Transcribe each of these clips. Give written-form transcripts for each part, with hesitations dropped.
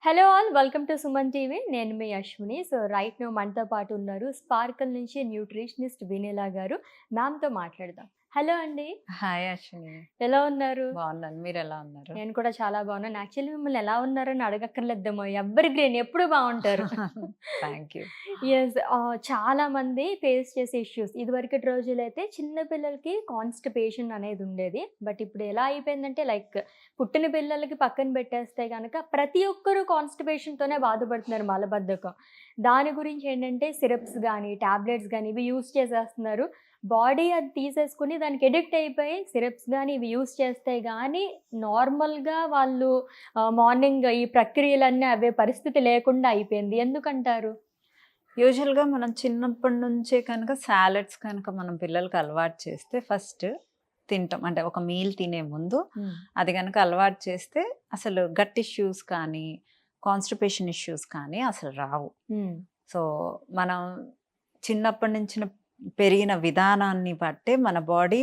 Hello all welcome to Suman TV. నేను మీ Ashwini. So right now మనతో పాటు ఉన్నారు స్పార్కల్ నుంచి న్యూట్రిషనిస్ట్ వినీలా గారు. మ్యామ్‌తో మాట్లాడదాం. హలో అండి. హాయ్ అశ్విని. ఎలా ఉన్నారు? బాగున్నాను. మీరెలా ఉన్నారు? నేను కూడా చాలా బాగున్నాను. యాక్చువల్లీ మిమ్మల్ని ఎలా ఉన్నారని అడగక్కర్లేదేమో. ఎవర్ గ్రీన్ ఎప్పుడు బావుంటారు. Thank you. యెస్. చాలామంది ఫేస్ చేసే ఇష్యూస్. ఇదివరకటి రోజులైతే చిన్న పిల్లలకి కాన్‌స్టిపేషన్ అనేది ఉండేది. బట్ ఇప్పుడు ఎలా అయిపోయిందంటే లైక్ పుట్టిన పిల్లలకి పక్కన పెట్టేస్తే గనక ప్రతి ఒక్కరు కాన్‌స్టిపేషన్‌తోనే బాధపడుతున్నారు మలబద్ధకం. దాని గురించి ఏంటంటే సిరప్స్ గానీ, టాబ్లెట్స్ గానీ ఇవి యూజ్ చేసేస్తున్నారు. బాడీ అది తీసేసుకొని దానికి అడిక్ట్ అయిపోయి సిరప్స్ గానీ ఇవి యూజ్ చేస్తే గానీ నార్మల్‌గా వాళ్ళు మార్నింగ్ ఈ ప్రక్రియలన్నీ అవే పరిస్థితి లేకుండా అయిపోయింది. ఎందుకంటారు? యూజువల్‌గా మనం చిన్నప్పటి నుంచే కనుక సాలడ్స్ కనుక మనం పిల్లలకి అలవాటు చేస్తే ఫస్ట్ తింటాం. అంటే ఒక మీల్ తినే ముందు అది గనక అలవాటు చేస్తే అసలు గట్ ఇష్యూస్ కానీ, కాన్‌స్టిపేషన్ ఇష్యూస్ కానీ అసలు రావు. హ్మ్. సో, మనం చిన్నప్పటి నుంచి పెరిగిన విధానాన్ని బట్టే మన బాడీ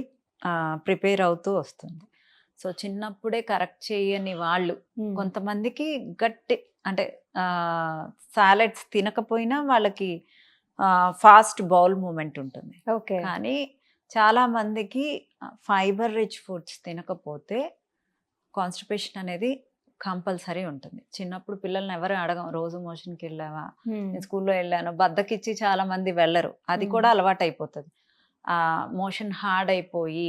ప్రిపేర్ అవుతూ వస్తుంది. సో, చిన్నప్పుడే కరెక్ట్ చేయని వాళ్ళు హ్మ్. కొంతమందికి గట్టి అంటే సాలడ్స్ తినకపోయినా వాళ్ళకి ఫాస్ట్ బౌల్ మూమెంట్ ఉంటుంది. ఓకే. కానీ చాలా మందికి ఫైబర్ రిచ్ ఫుడ్స్ తినకపోతే కాన్‌స్టిపేషన్ అనేది కంపల్సరీ ఉంటుంది. చిన్నప్పుడు పిల్లల్ని ఎవరు అడగం. రోజు మోషన్‌కి వెళ్ళావా? హ్మ్. నేను స్కూల్‌లో వెళ్ళాను. బద్ధకిచ్చి చాలా మంది వెళ్ళరు. అది హ్మ్. కూడా అలవాటయిపోతది. మోషన్ హార్డ్ అయిపోయి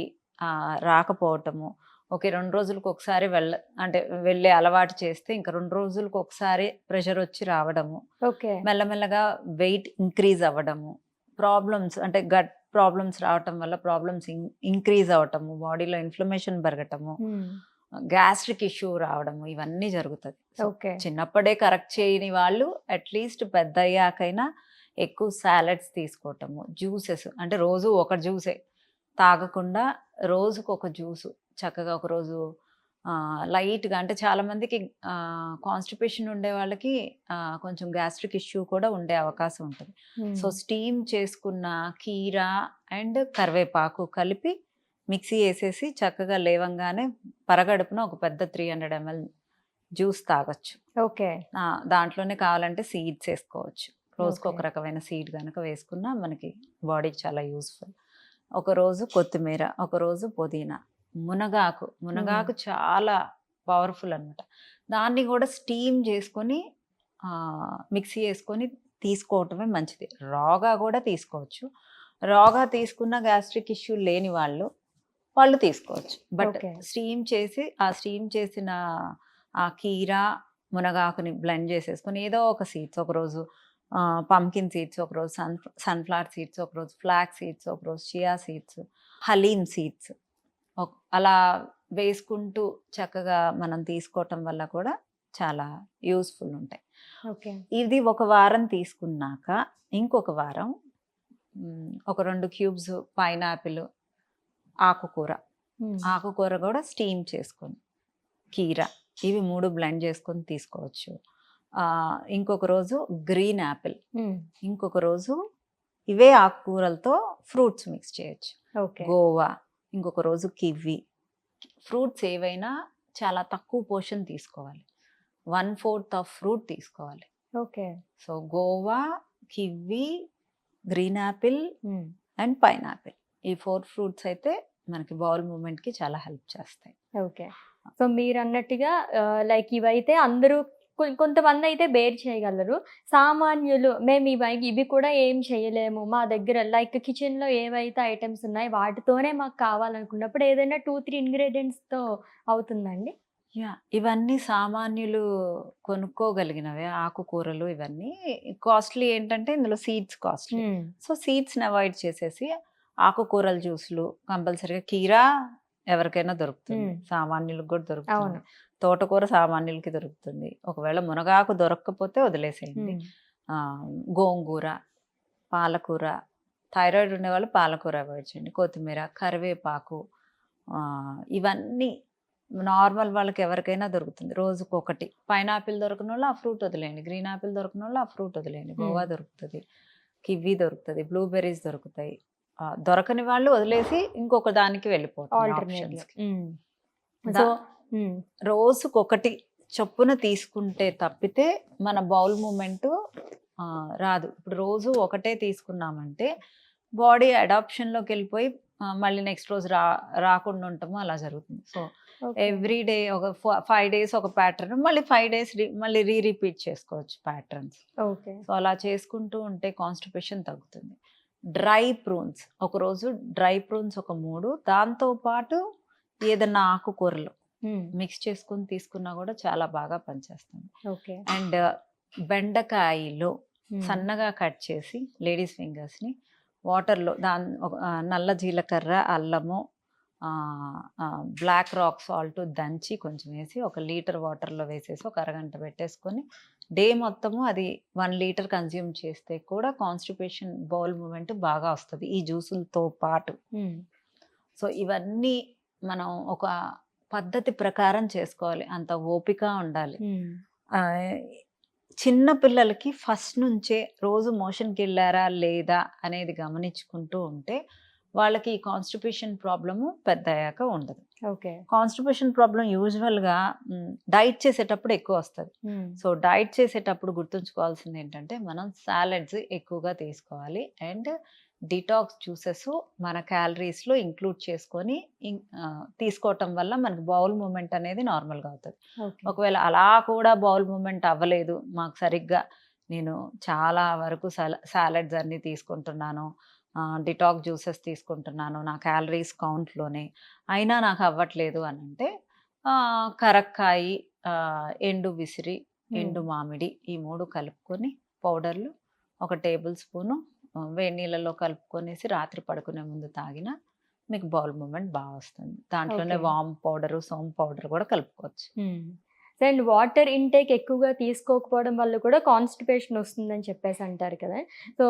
రాకపోవటము. ఓకే. 2 రోజులకొకసారి అంటే వెళ్ళే అలవాటు చేస్తే ఇంక 2 రోజులకొకసారి ప్రెషరొచ్చి రావడము. ఓకే. మెల్లమెల్లగా వెయిట్ ఇంక్రీజ్ అవ్వడము. ప్రాబ్లమ్స్ అంటే గట్ ప్రాబ్లమ్స్ రావటం వల్ల ప్రాబ్లమ్స్ ఇంక్రీజ్ అవ్వటము. బాడీలో ఇన్‌ఫ్లమేషన్ పెరగటము. హ్మ్. గ్యాస్ట్రిక్ ఇష్యూ రావడము ఇవన్నీ జరుగుతది. So, okay. చిన్నప్పుడే కరెక్ట్ చేయని వాళ్ళు అట్‌లీస్ట్ పెద్దయ్యాకైనా ఎక్కువ సాలడ్స్ తీసుకోవటము. జ్యూసెస్ అంటే రోజు ఒక జ్యూసే తాగకుండా రోజుకొక జ్యూసు చక్కగా ఒకరోజు లైట్‌గా అంటే చాలామందికి కాన్‌స్టిపేషన్ ఉండే వాళ్ళకి కొంచెం గ్యాస్ట్రిక్ ఇష్యూ కూడా ఉండే అవకాశం ఉంటది. సో, హ్మ్. స్టీమ్ చేసుకున్న కీరా అండ్ కరివేపాకు కలిపి మిక్సీ ఏసేసి చక్కగా లేవంగానే పరగడుపున ఒక పెద్ద 300 ఎంఎల్ జ్యూస్ తాగొచ్చు. ఓకే. దాంట్లోనే కావాలంటే సీడ్స్ ఏసుకోవచ్చు. ఓకే. రోజుకొక రకమైన సీడ్ గనక వేసుకున్నా మనకి బాడీకి చాలా యూజ్‌ఫుల్. ఒకరోజు కొత్తిమీర, ఒకరోజు పుదీనా, మునగాకు. హ్మ్. మునగాకు చాలా పవర్‌ఫుల్ అనమాట. దాన్ని గూడా స్టీమ్ జేసుకొని మిక్సీ యేసుకొని తీసుకోవటమే మంచిది. రాగా గూడా తీసుకోవచ్చు. రాగా తీసుకున్న గ్యాస్ట్రిక్ ఇష్యూ లేని వాళ్ళు తీసుకోవచ్చు. But okay. స్టీమ్ చేసిన ఆ కీరా, మునగాకుని బ్లెండ్ చేసేసుకొని ఏదో ఒక సీడ్స్ ఒకరోజు పంకిన్ సీడ్స్, ఒకరోజు సన్‌ఫ్లవర్ సీడ్స్, ఒకరోజు ఫ్లాక్స్ సీడ్స్, ఒకరోజు చియా సీడ్స్, హలీమ్ సీడ్స్ అలా వేసుకుంటూ చక్కగా మనం తీసుకోవటం వల్ల కూడా చాలా యూజ్‌ఫుల్ ఉంటాయి. ఓకే. ఇది ఒక వారం తీసుకున్నాక ఇంకొక వారం ఒక 2 క్యూబ్స్ పైనాపిల్, ఆకుకూర. హ్మ్. ఆకుకూర గూడా స్టీమ్ చేసుకొని, కీర ఇవి 3 బ్లెండ్ చేసుకొని తీసుకోవచ్చు. ఇంకొక రోజు గ్రీన్ యాపిల్, హ్మ్. ఇంకొక రోజు ఇవే ఆకుకూరలతో ఫ్రూట్స్ మిక్స్ చేయొచ్చు. ఓకే. గోవా, ఇంకొక రోజు కివి. ఫ్రూట్స్ ఏవైనా చాలా తక్కువ పోర్షన్ తీసుకోవాలి. 1/4 ఆఫ్ ఫ్రూట్ తీసుకోవాలి. Okay. So, guava, kiwi, green apple hmm. And pineapple. ఈ 4 ఫ్రూట్స్ అయితే మనకి బౌల్ మూవ్‌మెంట్‌కి చాలా హెల్ప్ చేస్తాయి. ఓకే. సో మీరన్నట్టుగా లైక్ ఇవైతే అందరూ కొంతమందైతే బేర్ చేయగలరు. సామాన్యులు మేము ఇవి కూడా ఏం చేయలేము. మా దగ్గర లైక్ కిచెన్‌లో ఏవైతే ఐటెమ్స్ ఉన్నాయో వాటితోనే మాకు కావాలనుకున్నప్పుడు ఏదైనా 2, 3 ఇంగ్రీడియెంట్స్‌తో అవుతుందండి? ఇవన్నీ సామాన్యులు కొనుక్కోగలిగినవే ఆకుకూరలు ఇవన్నీ. కాస్ట్‌లీ ఏంటంటే ఇందులో సీడ్స్ కాస్ట్‌లీ. హ్మ్. సో, సీడ్స్‌ని అవాయిడ్ చేసేసి ఆకుకూరల జ్యూస్‌లు కంపల్సరీగా కీరా ఎవరికైనా దొరుకుతుంది. హ్మ్. సామాన్యులకు కూడా దొరుకుతుంది. అవును. తోటకూర సామాన్యులకి దొరుకుతుంది. ఒకవేళ మునగాకు దొరక్కపోతే వదిలేసేయండి. హ్మ్. గోంగూర, పాలకూర, థైరాయిడ్ ఉండేవాళ్ళు పాలకూర అవాయిడ్ చేయండి. కొత్తిమీర, కరివేపాకు ఇవన్నీ నార్మల్ వాళ్ళకి ఎవరికైనా దొరుకుతుంది. రోజుకొకటి. పైనాపిల్ దొరకనోళ్ళు ఆ ఫ్రూట్ వదిలేయండి. గ్రీన్ ఆపిల్ దొరకనోళ్ళు ఆ ఫ్రూట్ వదిలేయండి. హ్మ్. గోవా దొరుకుతది. కివి దొరుకుతది. బ్లూబెర్రీస్ దొరుకుతాయి. దొరకని వాళ్ళు వదిలేసి ఇంకొక దానికి వెళ్ళిపోవటమే ఆల్టర్‌నేట్‌గా. ఆప్షన్స్‌కి. హ్మ్. ద సో హ్మ్. రోజుకొకటి చొప్పున తీసుకుంటే తప్పితే మన బౌల్ మూమెంట్ రాదు. ఇప్పుడు రోజు ఒకటే తీసుకున్నామంటే బాడీ అడాప్షన్‌లోకి వెళ్ళిపోయి మళ్ళీ నెక్స్ట్ రోజు రాకుండా ఉండటము అలా జరుగుతుంది. So, okay. ఎవ్రీ డే ఒక 5 డేస్ ఒక ప్యాటర్న్, మళ్ళీ 5 డేస్ మళ్ళీ రిపీట్ చేసుకోవచ్చు ప్యాటర్న్స్. ఓకే. సో, అలా చేసుకుంటూ ఉంటే కాన్‌స్టిపేషన్ తగ్గుతుంది. డ్రై ప్రూన్స్ ఒకరోజు డ్రై ప్రూన్స్ ఒక 3 దాంతో పాటు ఏదన్నా ఆకుకూరలు మిక్స్ చేసుకొని తీసుకున్నా కూడా చాలా బాగా పనిచేస్తుంది. ఓకే. అండ్ బెండకాయలో సన్నగా కట్ చేసి లేడీస్ ఫింగర్స్ని వాటర్లో నల్ల జీలకర్ర, అల్లము, బ్లాక్ రాక్ సాల్ట్ దంచి కొంచెం వేసి 1 లీటర్ వాటర్లో వేసేసి ఒక అరగంట పెట్టేసుకొని డే మొత్తము అది 1 లీటర్ కన్జ్యూమ్ చేస్తే కూడా కాన్స్టిపేషన్ బౌల్ మూమెంట్ బాగా వస్తుంది ఈ జ్యూసులతో పాటు. సో ఇవన్నీ మనం ఒక పద్ధతి ప్రకారం చేసుకోవాలి, అంత ఓపిక ఉండాలి. చిన్న పిల్లలకి ఫస్ట్ నుంచే రోజు మోషన్కి వెళ్ళారా లేదా అనేది గమనించుకుంటూ ఉంటే వాళ్ళకి ఈ కాన్స్టిపేషన్ ప్రాబ్లము పెద్ద అయ్యాక ఉండదు. ఓకే. కాన్స్టిపేషన్ ప్రాబ్లం యూజువల్గా డైట్ చేసేటప్పుడు ఎక్కువ వస్తుంది. సో డైట్ చేసేటప్పుడు గుర్తుంచుకోవాల్సింది ఏంటంటే మనం సాలడ్స్ ఎక్కువగా తీసుకోవాలి అండ్ డిటాక్స్ జ్యూసెస్ మన క్యాలరీస్లో ఇంక్లూడ్ చేసుకొని తీసుకోవటం వల్ల మనకి బౌల్ మూమెంట్ అనేది నార్మల్గా అవుతుంది. ఒకవేళ అలా కూడా బౌల్ మూమెంట్ అవ్వలేదు, మాకు సరిగ్గా నేను చాలా వరకు సాలడ్స్ అన్నీ తీసుకుంటున్నాను, డిటాక్స్ జ్యూసెస్ తీసుకుంటున్నాను నా క్యాలరీస్ కౌంట్లోనే, అయినా నాకు అవ్వట్లేదు అని అంటే కరక్కాయి, ఎండు విసిరి, ఎండు మామిడి ఈ 3 కలుపుకొని పౌడర్లు 1 టేబుల్ స్పూను వేడి నీళ్ళలో కలుపుకొనేసి రాత్రి పడుకునే ముందు తాగినా మీకు బౌల్ మూమెంట్ బాగా వస్తుంది. దాంట్లోనే వామ్ పౌడరు, సోమ్ పౌడర్ కూడా కలుపుకోవచ్చు. అండ్ వాటర్ ఇంటేక్ ఎక్కువగా తీసుకోకపోవడం వల్ల కూడా కాన్స్టిపేషన్ వస్తుందని చెప్పేసి అంటారు కదా. సో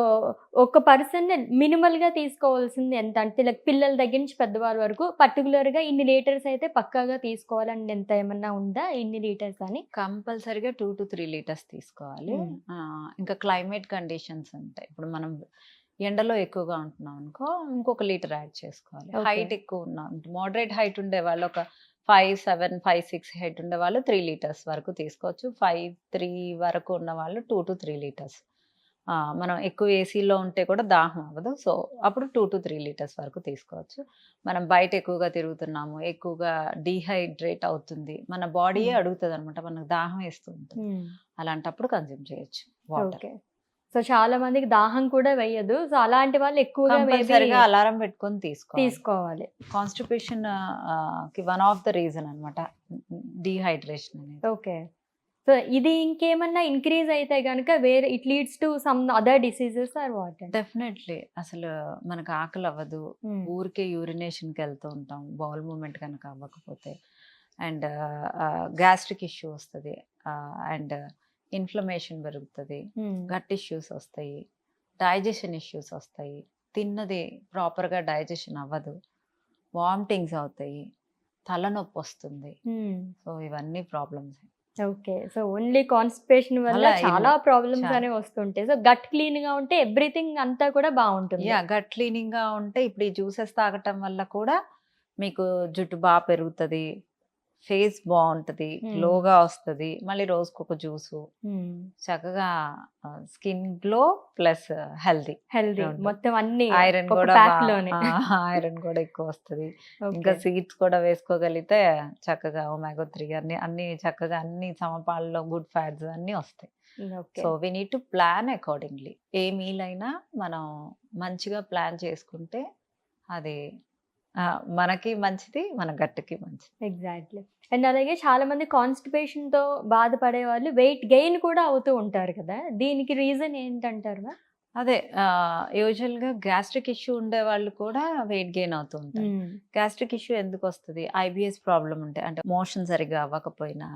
ఒక పర్సన్ మినిమల్గా తీసుకోవాల్సింది ఎంత అంటే లైక్ పిల్లల దగ్గర నుంచి పెద్దవాళ్ళ వరకు పర్టికులర్గా ఇన్ని లీటర్స్ అయితే పక్కాగా తీసుకోవాలని ఎంత ఏమన్నా ఉందా, ఇన్ని లీటర్స్ అని? కంపల్సరీగా 2 to 3 లీటర్స్ తీసుకోవాలి. ఇంకా క్లైమేట్ కండిషన్స్ ఉంటాయి. ఇప్పుడు మనం ఎండలో ఎక్కువగా ఉంటున్నాం అనుకో ఇంకొక లీటర్ యాడ్ చేసుకోవాలి. హైట్ ఎక్కువ ఉన్నాం, మోడరేట్ హైట్ ఉండే వాళ్ళు ఒక 5'7", 5'6" హైట్ ఉండే వాళ్ళు 3 లీటర్స్ వరకు తీసుకోవచ్చు. 5'3" వరకు ఉన్న వాళ్ళు 2 to 3 లీటర్స్. మనం ఎక్కువ ఏసీలో ఉంటే కూడా దాహం అవ్వదు. సో అప్పుడు 2 to 3 లీటర్స్ వరకు తీసుకోవచ్చు. మనం బయట ఎక్కువగా తిరుగుతున్నాము, ఎక్కువగా డీహైడ్రేట్ అవుతుంది, మన బాడీయే అడుగుతుంది అనమాట, మనకు దాహం వేస్తూ ఉంటుంది. అలాంటప్పుడు కన్జ్యూమ్ చేయొచ్చు వాటర్. సో చాలా మందికి దాహం కూడా వేయదు. సో అలాంటి వాళ్ళు ఎక్కువగా కంపల్సరీగా అలారం పెట్టుకొని తీసుకోవాలి. కాన్స్టిపేషన్ కి వన్ ఆఫ్ ద రీజన్ అన్నమాట డీహైడ్రేషన్ అనేది. ఓకే. సో ఇది ఇంకేమన్నా ఇంక్రీజ్ అయితే గనుక వేరే it leads to some other diseases or what? Definitely. అసలు మనకు ఆకలి అవ్వదు, ఊరికే యూరినేషన్కి వెళ్తూ ఉంటాం బౌల్ మూమెంట్ కనుక అవ్వకపోతే, అండ్ గ్యాస్ట్రిక్ ఇష్యూ వస్తుంది, అండ్ ఇన్ఫ్లమేషన్ పెరుగుతుంది, గట్ ఇష్యూస్ వస్తాయి, డైజెషన్ ఇష్యూస్ వస్తాయి, తిన్నది ప్రాపర్గా డైజెషన్ అవ్వదు, వామిటింగ్స్ అవుతాయి, తలనొప్పి వస్తుంది. సో ఇవన్నీ problems. Okay. So only constipation వల్ల చాలా ప్రాబ్లమ్స్ అనేవి వస్తుంటాయి. సో గట్ క్లీన్ గా ఉంటే ఎవ్రీథింగ్ అంతా కూడా బాగుంటుంది. గట్ క్లీనింగ్ గా ఉంటే ఇప్పుడు ఈ జ్యూసెస్ తాగటం వల్ల కూడా మీకు జుట్టు బాగా పెరుగుతుంది, ఫేస్ బాగుంటుంది, గ్లోగా వస్తుంది, మళ్ళీ రోజుకొక జ్యూసు, చక్కగా స్కిన్ గ్లో ప్లస్ హెల్దీ మొత్తం అన్ని ఐరన్ కూడా ఐరన్ కూడా ఎక్కువ వస్తుంది. ఇంకా సీడ్స్ కూడా వేసుకోగలిగితే చక్కగా ఒమేగా 3 అన్ని చక్కగా అన్ని సమపాలలో గుడ్ ఫ్యాట్స్ అన్ని వస్తాయి. So we need to plan accordingly. A meal అయినా మనం మంచిగా ప్లాన్ చేసుకుంటే అది మనకి మంచిది, మన గట్టుకి మంచిది. ఎగ్జాక్ట్లీ. అండ్ అలాగే చాలా మంది కాన్స్టిపేషన్ తో బాధపడే వాళ్ళు వెయిట్ గెయిన్ కూడా అవుతూ ఉంటారు కదా, దీనికి రీజన్ ఏంటంటారు? అదే యూజువల్గా గ్యాస్ట్రిక్ ఇష్యూ ఉండే వాళ్ళు కూడా వెయిట్ గెయిన్ అవుతూ ఉంటారు. గ్యాస్ట్రిక్ ఇష్యూ ఎందుకు వస్తుంది? ఐబిఎస్ ప్రాబ్లం ఉంటే, అంటే మోషన్ సరిగ్గా అవ్వకపోయినా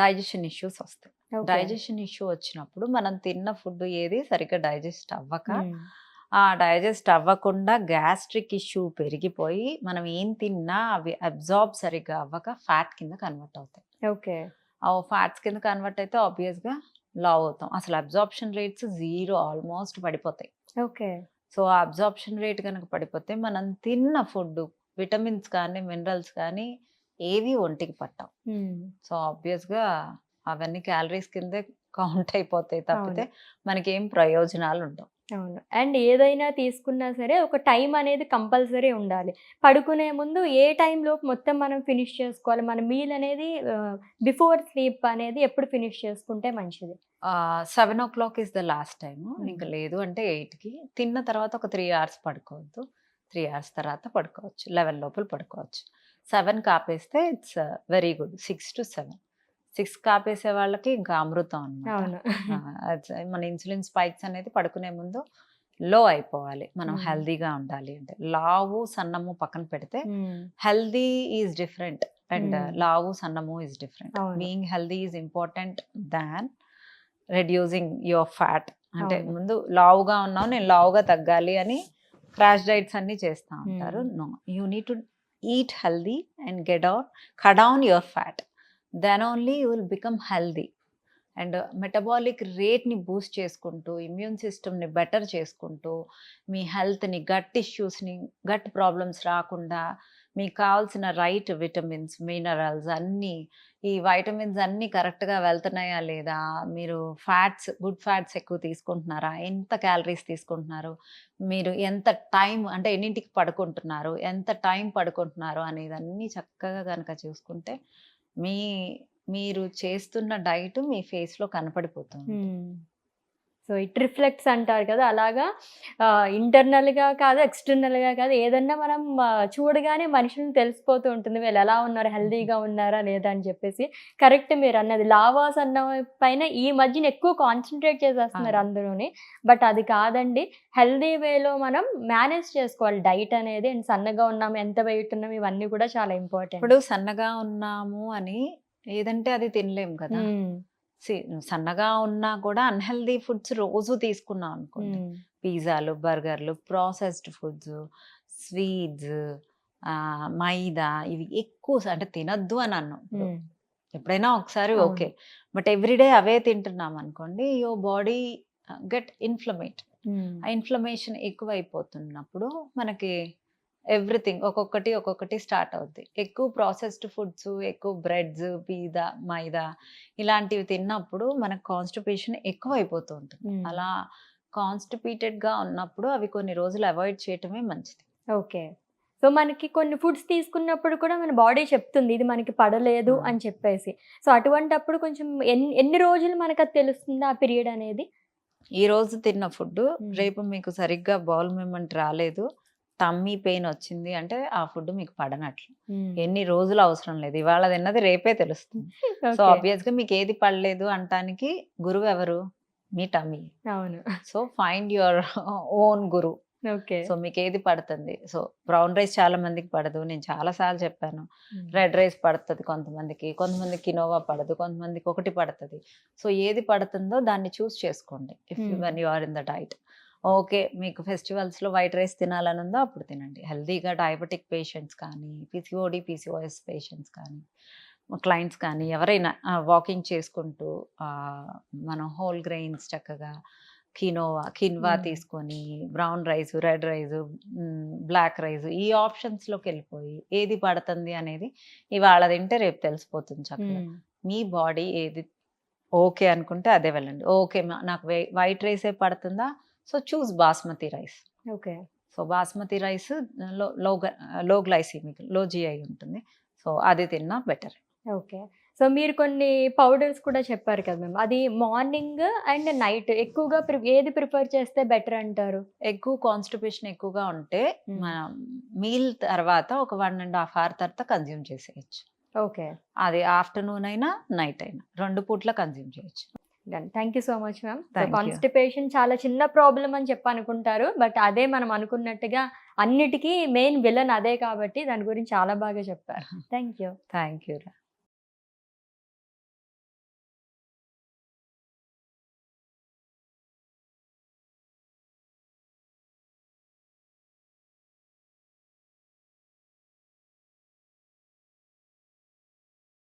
డైజెషన్ ఇష్యూస్ వస్తాయి. డైజెషన్ ఇష్యూ వచ్చినప్పుడు మనం తిన్న ఫుడ్ ఏది సరిగ్గా డైజెస్ట్ అవ్వక, డైజెస్ట్ అవ్వకుండా గ్యాస్ట్రిక్ ఇష్యూ పెరిగిపోయి మనం ఏం తిన్నా అవి అబ్జార్బ్ సరిగ్గా అవ్వక ఫ్యాట్ కింద కన్వర్ట్ అవుతాయి. ఓకే. ఫ్యాట్స్ కింద కన్వర్ట్ అయితే ఆబ్వియస్గా లావ్ అవుతాం. అసలు అబ్జార్ప్షన్ రేట్స్ 0 ఆల్మోస్ట్ పడిపోతాయి. ఓకే. సో ఆ అబ్జార్ప్షన్ రేట్ కనుక పడిపోతే మనం తిన్న ఫుడ్ విటమిన్స్ కానీ మినరల్స్ కానీ ఏవి ఒంటికి పట్టవు. సో ఆబ్వియస్‌గా అవన్నీ క్యాలరీస్ కిందే కౌంట్ అయిపోతాయి తప్పితే అవును. మనకేం ప్రయోజనాలు ఉండవు. అవును. అండ్ ఏదైనా తీసుకున్నా సరే ఒక టైం అనేది కంపల్సరీ ఉండాలి. పడుకునే ముందు ఏ టైంలోపు మొత్తం మనం ఫినిష్ చేసుకోవాలి. మన మీల్ అనేది బిఫోర్ స్లీప్ అనేది ఎప్పుడు ఫినిష్ చేసుకుంటే మంచిది? 7:00 ఈస్ ద లాస్ట్ టైము. ఇంక హ్మ్. లేదు అంటే 8కి. తిన్న తర్వాత ఒక 3 అవర్స్ పడుకోవద్దు. 3 అవర్స్ తర్వాత పడుకోవచ్చు. 11 లోపల పడుకోవచ్చు. 7కి ఆపేస్తే ఇట్స్ వెరీ గుడ్. 6-7. 6కి ఆపేసే వాళ్ళకి ఇంకా అమృతం అనమాట. అవును. మన ఇన్సులిన్ స్పైక్స్ అనేది పడుకునే ముందు లో అయిపోవాలి. మనం హ్మ్. హెల్తీగా ఉండాలి అంటే. లావు, సన్నము పక్కన పెడితే హ్మ్. హెల్తీ ఈజ్ డిఫరెంట్ అండ్ హ్మ్. లావు, సన్నము ఈజ్ డిఫరెంట్. అవును. Being healthy is important than reducing your fat. అంటే అవును. ముందు లావుగా ఉన్నావు, నేను లావుగా తగ్గాలి అని క్రాష్ డైట్స్ అన్నీ చేస్తా ఉంటారు. Hmm. No. You need to eat healthy and cut down your fat. Then only you will become healthy. And metabolic రేట్‌ని బూస్ట్ చేసుకుంటూ, ఇమ్యూన్ సిస్టమ్‌ని బెటర్ చేసుకుంటూ, మీ హెల్త్‌ని, గట్ ప్రాబ్లమ్స్ రాకుండా, మీకు కావాల్సిన రైట్ విటమిన్స్, మినరల్స్ అన్నీ, ఈ వైటమిన్స్ అన్నీ కరెక్ట్‌గా వెళ్తున్నాయా లేదా? మీరు గుడ్ ఫ్యాట్స్ ఎక్కువ తీసుకుంటున్నారా? ఎంత క్యాలరీస్ తీసుకుంటున్నారు? మీరు ఎంత టైం అంటే ఎన్నింటికి పడుకుంటున్నారు? ఎంత టైం పడుకుంటున్నారు? అనేదన్నీ చక్కగా గనక చూసుకుంటే, మీ మీరు చేస్తున్న డైట్ మీ ఫేస్‌లో కనపడిపోతూ ఉంటుంది. హ్మ్. సో, ఇట్ రిఫ్లెక్ట్స్ అంటారు కదా! అలాగా ఇంటర్నల్‌గా కాదు, ఎక్స్‌టర్నల్‌గా కాదు ఏదన్నా మనం చూడగానే మనుషుల్ని తెలిసిపోతూ ఉంటుంది. వీళ్ళెలా ఉన్నారు? హెల్తీగా ఉన్నారా? లేదా? అని చెప్పేసి. కరెక్ట్ మీరన్నది. లావా, సన్నం పైన ఈ మధ్యన ఎక్కువ కాన్సంట్రేట్ చేసేస్తున్నారు అవును. అందరూని. బట్ అది కాదండి. హెల్తీ వేలో మనం మేనేజ్ చేసుకోవాలి డైట్ అనేది. అండ్ సన్నగా ఉన్నాము, ఎంత వెయిట్ ఉన్నాం ఇవన్నీ కూడా చాలా ఇంపార్టెంట్. ఇప్పుడు సన్నగా ఉన్నాము అని ఏదంటే అది తినలేం కదా! హ్మ్. సన్నగా ఉన్నా కూడా అన్‌హెల్తీ ఫుడ్స్ రోజు తీసుకున్నాం అనుకోండి. హ్మ్. పిజ్జాలు, బర్గర్‌లు, ప్రాసెస్డ్ ఫుడ్స్, స్వీట్స్, మైదా ఇవి అంటే తినొద్దు అని అన్నాం. ఇప్పుడు హ్మ్. ఎప్పుడైనా ఒకసారి అవును. ఓకే. బట్ ఎవ్రీడే అవే తింటున్నామనుకోండి, your body get inflamed. Hmm. ఆ ఇన్‌ఫ్లమేషన్ ఎక్కువైపోతున్నప్పుడు మనకి ఎవ్రీథింగ్ ఒక్కొక్కటి స్టార్ట్ అవుద్ది. ఎక్కువ ప్రాసెస్డ్ ఫుడ్స్, ఎక్కువ బ్రెడ్స్, మైదా ఇలాంటివి తిన్నప్పుడు మనకు కాన్‌స్టిపేషన్ ఎక్కువైపోతూ ఉంటుంది. హ్మ్. అలా కాన్‌స్టిపేటెడ్‌గా ఉన్నప్పుడు అవి కొన్ని రోజులు అవాయిడ్ చేయటమే మంచిది. ఓకే. సో, మనకి కొన్ని ఫుడ్స్ తీసుకున్నప్పుడు కూడా మన బాడీ చెప్తుంది. ఇది మనకి పడలేదు ఆ! అని చెప్పేసి. సో, అటువంటప్పుడు కొంచెం ఎన్ని రోజులు మనకది తెలుస్తుంది ఆ పీరియడ్ అనేది? ఈరోజు తిన్న ఫుడ్డు హ్మ్. రేపు మీకు సరిగ్గా బౌల్ మూవ్‌మెంట్ రాలేదు, టమ్మీ పెయిన్ వచ్చింది అంటే ఆ ఫుడ్ మీకు పడనట్లు. హ్మ్. ఎన్ని రోజులు అవసరం లేదు. ఇవాళ తిన్నది రేపే తెలుస్తుంది. So, okay. ఆబ్వియస్‌గా మీకేది పడలేదు అంటానికి గురువెవరు? మీ టమ్మీ. అవును. So, find your own Guru. Okay. So, మీకేది పడుతుంది. సో, బ్రౌన్ రైస్ చాలా మందికి పడదు. నేను చాలా సార్లు చెప్పాను. హ్మ్. రెడ్ రైస్ పడతది కొంతమందికి. కొంతమందికి కినోవా పడదు. కొంతమందికి ఒకటి పడతది. సో, ఏది పడుతుందో దాన్ని చేసుకోండి. Hmm. When you are in the diet. Okay. మీకు ఫెస్టివల్స్‌లో వైట్ రైస్ తినాలనుందా అప్పుడు తినండి. హెల్తీగా డయాబెటిక్ పేషెంట్స్ కానీ, పీసీఓఎస్ పేషెంట్స్ కానీ, మా క్లయింట్స్ కానీ ఎవరైనా వాకింగ్ చేసుకుంటూ మనం హోల్ గ్రెయిన్స్ చక్కగా కిన్వా హ్మ్. తీసుకొని brown rice, red rice, black rice ఈ ఆప్షన్స్‌లోకెళ్ళిపోయి ఏది పడుతుంది అనేది ఇవాళ తింటే రేపు తెలిసిపోతుంది చక్కగా. హ్మ్. మీ బాడీ ఏది ఓకే అనుకుంటే అదే వెళ్ళండి. ఓకే. నాకు వైట్ రైసే పడుతుందా? So, choose basmati rice. Okay. So, basmati rice లో లోగ లో గ్లైసెమిక్, లో జీఐ ఉంటుంది. సో, అది తిన్నా బెటర్. ఓకే. సో, మీరు కొన్ని పౌడర్స్ కూడా చెప్పారు కదా మ్యామ్. అది మార్నింగ్ అండ్ నైట్ ఎక్కువగా ఏది ప్రిఫర్ చేస్తే బెటర్ అంటారు? ఎక్కువ కాన్‌స్టిపేషన్ ఎక్కువగా ఉంటే హ్మ్. మనం మీల్ తర్వాత ఒక 1 ½ అవర్ తర్వాత కన్జ్యూమ్ చేసేయొచ్చు. ఓకే. అది ఆఫ్టర్‌నూన్ అయినా, నైట్ అయినా 2 పూట్ల కన్జ్యూమ్ చేయొచ్చు. Done. Thank you so much ma'am. So, thank you. Constipation చాలా చిన్న ప్రాబ్లమ్ అని చెప్పనుకుంటారు. బట్ అదే మనం అనుకున్నట్టుగా అన్నిటికి మెయిన్ విలన్ అదే కాబట్టి దాని గురించి చాలా బాగా చెప్పారు. Thank you. థాంక్ యూ రా.